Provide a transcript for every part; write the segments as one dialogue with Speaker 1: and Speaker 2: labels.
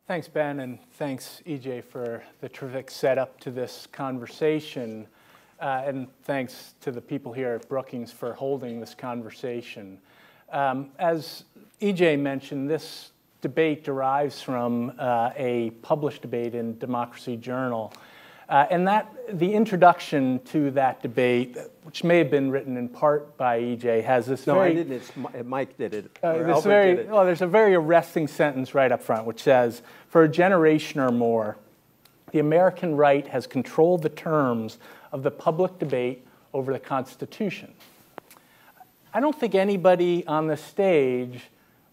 Speaker 1: Thanks, Ben, and thanks, EJ, for the terrific setup to this conversation. And thanks to the people here at Brookings for holding this conversation. As EJ mentioned, this debate derives from a published debate in Democracy Journal. And the introduction to that debate, which may have been written in part by EJ, has this
Speaker 2: I didn't. Mike did it.
Speaker 1: There's a very arresting sentence right up front, which says, for a generation or more, the American right has controlled the terms of the public debate over the Constitution. I don't think anybody on the stage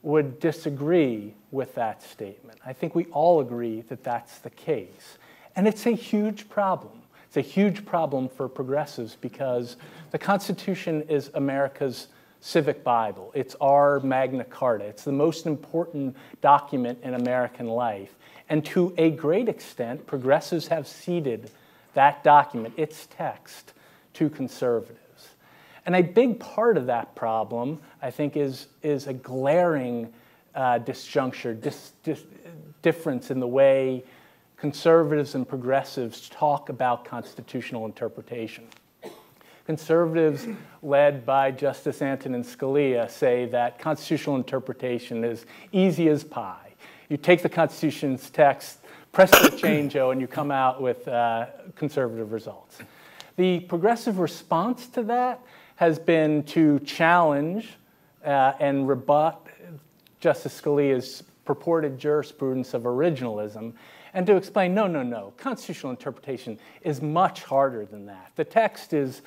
Speaker 1: would disagree with that statement. I think we all agree that that's the case. And it's a huge problem. It's a huge problem for progressives because the Constitution is America's civic Bible. It's our Magna Carta. It's the most important document in American life. And to a great extent, progressives have ceded that document, its text, to conservatives. And a big part of that problem, I think, is a glaring disjuncture, difference in the way conservatives and progressives talk about constitutional interpretation. Conservatives, led by Justice Antonin Scalia, say that constitutional interpretation is easy as pie. You take the Constitution's text, press the change-o, and you come out with conservative results. The progressive response to that has been to challenge and rebut Justice Scalia's purported jurisprudence of originalism, and to explain, no, constitutional interpretation is much harder than that. The text is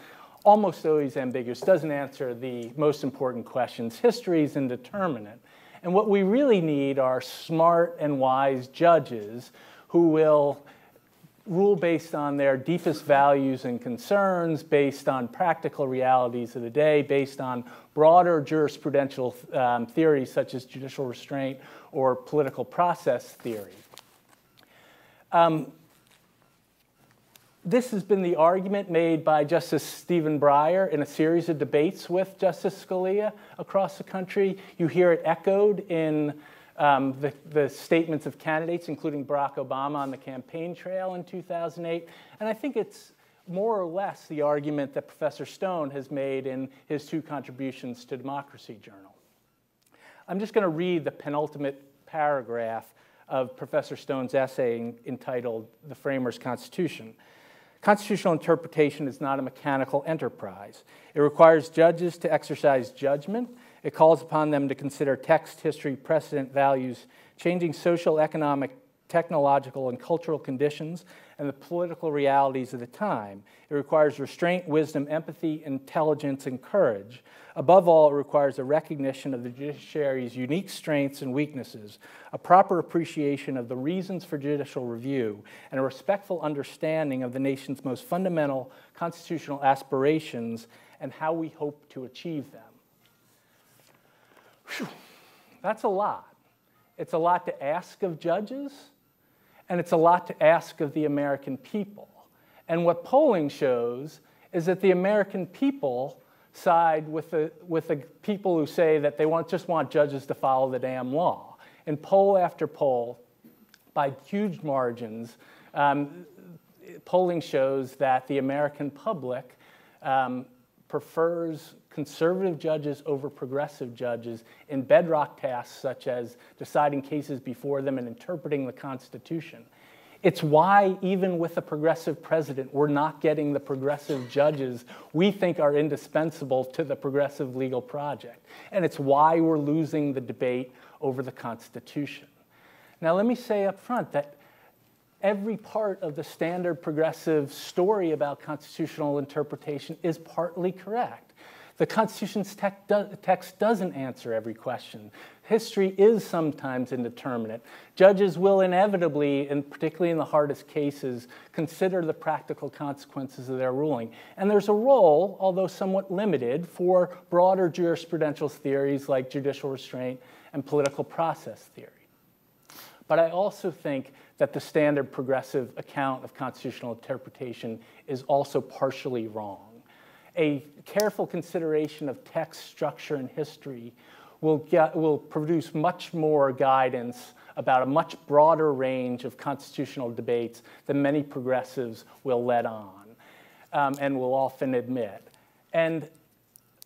Speaker 1: almost always ambiguous, doesn't answer the most important questions. History is indeterminate. And what we really need are smart and wise judges who will rule based on their deepest values and concerns, based on practical realities of the day, based on broader jurisprudential theories such as judicial restraint or political process theory. This has been the argument made by Justice Stephen Breyer in a series of debates with Justice Scalia across the country. You hear it echoed in the statements of candidates, including Barack Obama on the campaign trail in 2008. And I think it's more or less the argument that Professor Stone has made in his 2 contributions to Democracy Journal. I'm just going to read the penultimate paragraph of Professor Stone's essay entitled The Framers' Constitution. Constitutional interpretation is not a mechanical enterprise. It requires judges to exercise judgment. It calls upon them to consider text, history, precedent, values, changing social, economic, technological, and cultural conditions, and the political realities of the time. It requires restraint, wisdom, empathy, intelligence, and courage. Above all, it requires a recognition of the judiciary's unique strengths and weaknesses, a proper appreciation of the reasons for judicial review, and a respectful understanding of the nation's most fundamental constitutional aspirations and how we hope to achieve them. Whew. That's a lot. It's a lot to ask of judges, and it's a lot to ask of the American people. And what polling shows is that the American people side with the people who say that they just want judges to follow the damn law. In poll after poll, by huge margins, polling shows that the American public prefers conservative judges over progressive judges in bedrock tasks such as deciding cases before them and interpreting the Constitution. It's why, even with a progressive president, we're not getting the progressive judges we think are indispensable to the progressive legal project. And it's why we're losing the debate over the Constitution. Now, let me say up front that every part of the standard progressive story about constitutional interpretation is partly correct. The Constitution's text doesn't answer every question. History is sometimes indeterminate. Judges will inevitably, and particularly in the hardest cases, consider the practical consequences of their ruling. And there's a role, although somewhat limited, for broader jurisprudential theories like judicial restraint and political process theory. But I also think that the standard progressive account of constitutional interpretation is also partially wrong. A careful consideration of text, structure, and history will produce much more guidance about a much broader range of constitutional debates than many progressives will let on and will often admit. And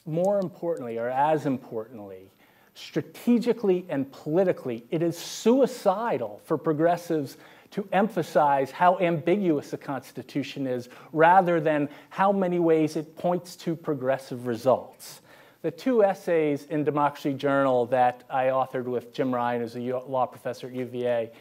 Speaker 1: more importantly, or as importantly, strategically and politically, it is suicidal for progressives to emphasize how ambiguous the Constitution is rather than how many ways it points to progressive results. The two essays in Democracy Journal that I authored with Jim Ryan, who's a law professor at UVA,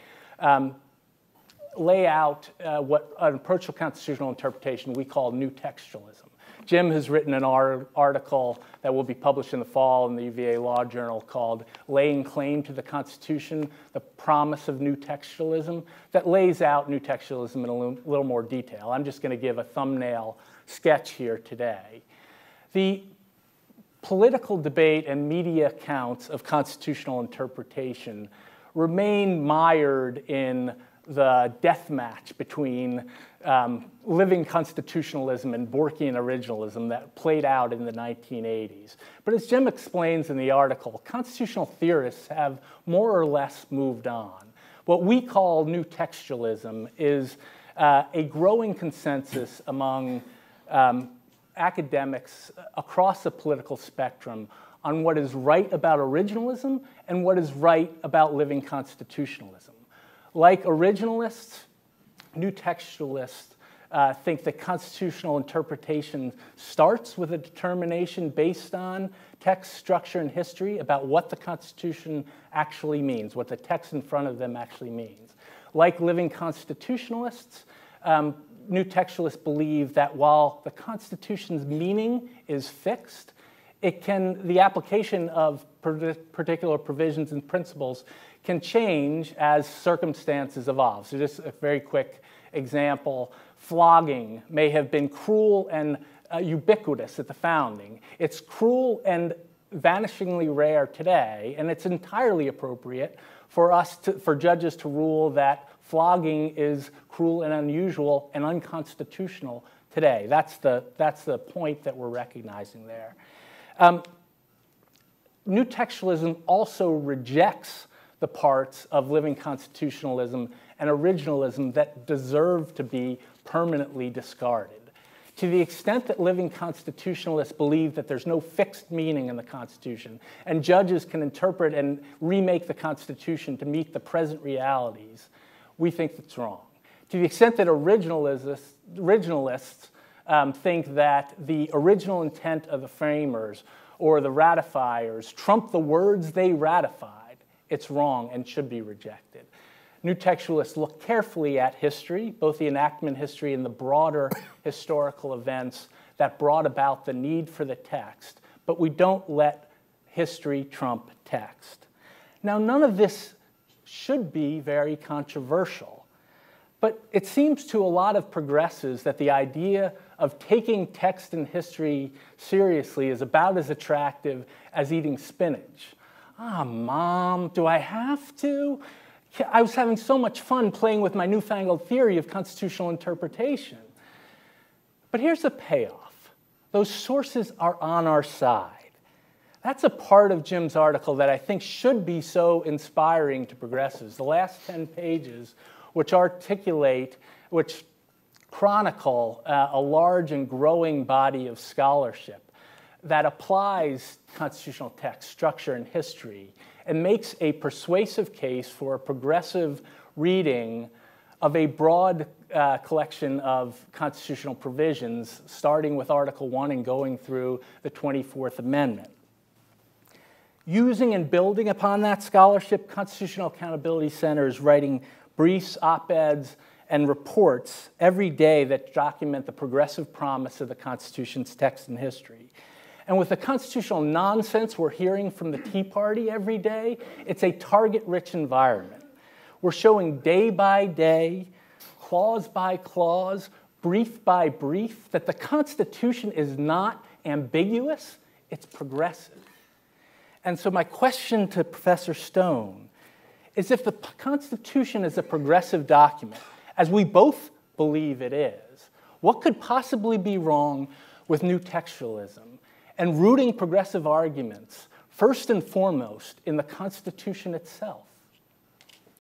Speaker 1: lay out what an approach to constitutional interpretation we call new textualism. Jim has written an article that will be published in the fall in the UVA Law Journal called Laying Claim to the Constitution, the Promise of New Textualism, that lays out new textualism in a little more detail. I'm just going to give a thumbnail sketch here today. The political debate and media accounts of constitutional interpretation remain mired in the death match between living constitutionalism and Borkian originalism that played out in the 1980s. But as Jim explains in the article, constitutional theorists have more or less moved on. What we call new textualism is a growing consensus among academics across the political spectrum on what is right about originalism and what is right about living constitutionalism. Like originalists, new textualists think that constitutional interpretation starts with a determination based on text, structure, and history about what the Constitution actually means, what the text in front of them actually means. Like living constitutionalists, new textualists believe that while the Constitution's meaning is fixed, the application of particular provisions and principles can change as circumstances evolve. So just a very quick example, flogging may have been cruel and ubiquitous at the founding. It's cruel and vanishingly rare today, and it's entirely appropriate for judges to rule that flogging is cruel and unusual and unconstitutional today. That's the point that we're recognizing there. New textualism also rejects the parts of living constitutionalism and originalism that deserve to be permanently discarded. To the extent that living constitutionalists believe that there's no fixed meaning in the Constitution and judges can interpret and remake the Constitution to meet the present realities, we think that's wrong. To the extent that originalists think that the original intent of the framers or the ratifiers trump the words they ratified, it's wrong and should be rejected. New textualists look carefully at history, both the enactment history and the broader historical events that brought about the need for the text, but we don't let history trump text. Now, none of this should be very controversial, but it seems to a lot of progressives that the idea of taking text and history seriously is about as attractive as eating spinach. Mom, do I have to? I was having so much fun playing with my newfangled theory of constitutional interpretation. But here's the payoff. Those sources are on our side. That's a part of Jim's article that I think should be so inspiring to progressives. The last 10 pages, which chronicle a large and growing body of scholarship that applies constitutional text, structure, and history, and makes a persuasive case for a progressive reading of a broad collection of constitutional provisions, starting with Article 1 and going through the 24th Amendment. Using and building upon that scholarship, Constitutional Accountability Center is writing briefs, op-eds, and reports every day that document the progressive promise of the Constitution's text and history. And with the constitutional nonsense we're hearing from the Tea Party every day, it's a target-rich environment. We're showing day by day, clause by clause, brief by brief, that the Constitution is not ambiguous, it's progressive. And so my question to Professor Stone is, if the Constitution is a progressive document, as we both believe it is, what could possibly be wrong with new textualism and rooting progressive arguments, first and foremost, in the Constitution itself?